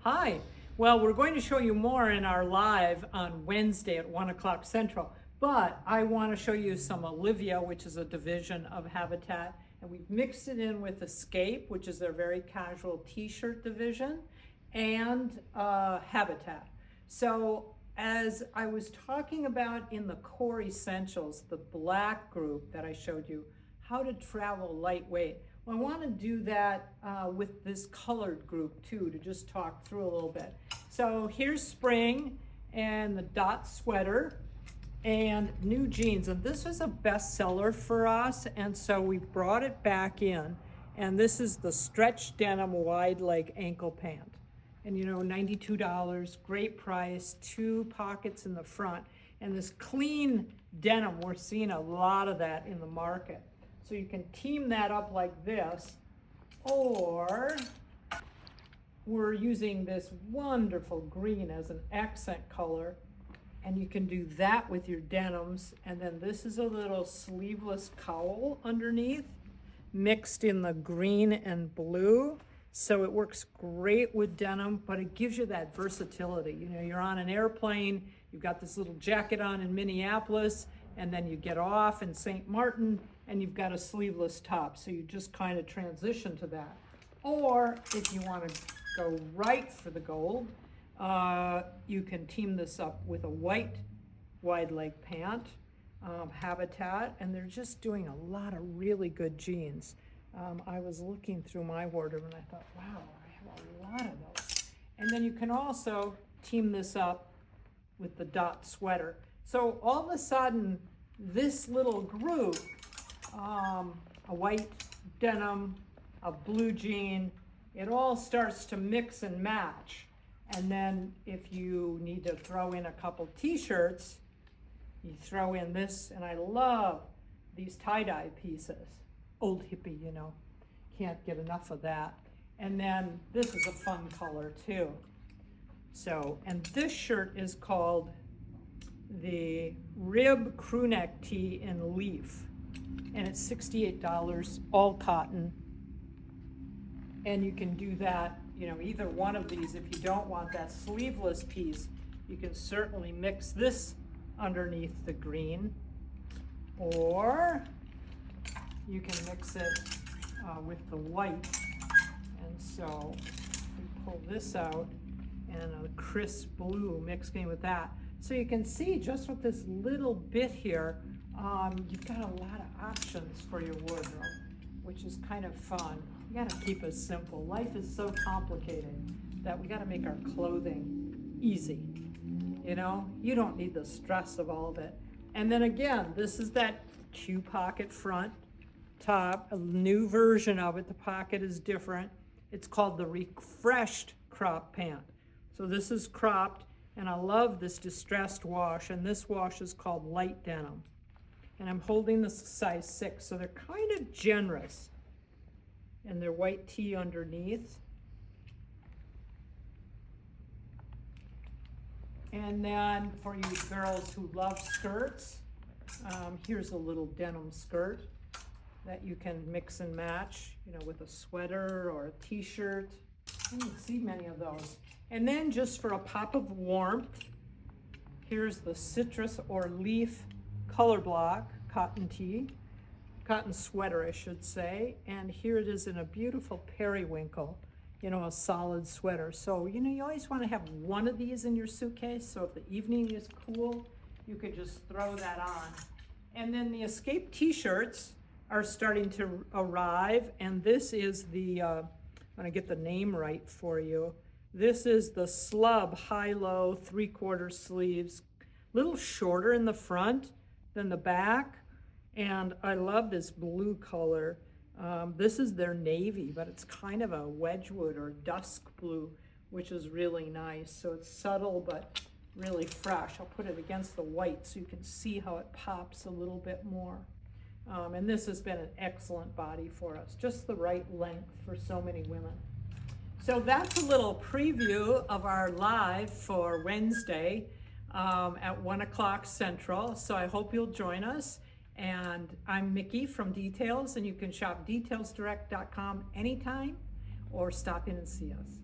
Hi. Well, we're going to show you more in our live on Wednesday at 1 o'clock Central, but I want to show you some Olivia, which is a division of Habitat, and we've mixed it in with Escape, which is their very casual t-shirt division, and Habitat. So as I was talking about in the core essentials, the black group that I showed you, how to travel lightweight. Well, I want to do that with this colored group too, to just talk through a little bit. So here's spring and the dot sweater and new jeans. And this was a bestseller for us, and so we brought it back in. And this is the stretch denim wide leg ankle pant. And you know, $92, great price, 2 pockets in the front. And this clean denim, we're seeing a lot of that in the market. So you can team that up like this, or we're using this wonderful green as an accent color, and you can do that with your denims. And then this is a little sleeveless cowl underneath, mixed in the green and blue. So it works great with denim, but it gives you that versatility. You know, you're on an airplane, you've got this little jacket on in Minneapolis, and then you get off in St. Martin and you've got a sleeveless top. So you just kind of transition to that. Or if you want to go right for the gold, you can team this up with a white wide leg pant, Habitat, and they're just doing a lot of really good jeans. I was looking through my wardrobe and I thought, wow, I have a lot of those. And then you can also team this up with the dot sweater. So all of a sudden, this little group, a white denim, a blue jean, it all starts to mix and match. And then if you need to throw in a couple t-shirts, you throw in this, and I love these tie-dye pieces. Old hippie, you know, can't get enough of that. And then this is a fun color too. So, and this shirt is called the Rib crew neck tee in leaf, and it's $68, all cotton. And you can do that, you know, either one of these. If you don't want that sleeveless piece, you can certainly mix this underneath the green, or you can mix it with the white. And so we pull this out, and a crisp blue mixed in with that. So you can see just with this little bit here, you've got a lot of options for your wardrobe, which is kind of fun. You gotta keep it simple. Life is so complicated that we gotta make our clothing easy. You know, you don't need the stress of all of it. And then again, this is that 2-pocket front top, a new version of it. The pocket is different. It's called the refreshed crop pant. So this is cropped, and I love this distressed wash, and this wash is called light denim. And I'm holding this size 6, so they're kind of generous. And they're white tee underneath. And then for you girls who love skirts, here's a little denim skirt that you can mix and match, you know, with a sweater or a t-shirt. You don't see many of those. And then just for a pop of warmth, here's the citrus or leaf color block cotton tee, cotton sweater, I should say. And here it is in a beautiful periwinkle, you know, a solid sweater. So, you know, you always want to have one of these in your suitcase. So if the evening is cool, you could just throw that on. And then the Escape t-shirts are starting to arrive. And this is the, I'm going to get the name right for you. This is the slub high-low 3/4 sleeves, little shorter in the front than the back. And I love this blue color. This is their navy, but it's kind of a Wedgwood or dusk blue, which is really nice. So it's subtle, but really fresh. I'll put it against the white so you can see how it pops a little bit more. And this has been an excellent body for us, just the right length for so many women. So that's a little preview of our live for Wednesday at 1 o'clock Central. So I hope you'll join us. And I'm Mickey from Details, and you can shop detailsdirect.com anytime or stop in and see us.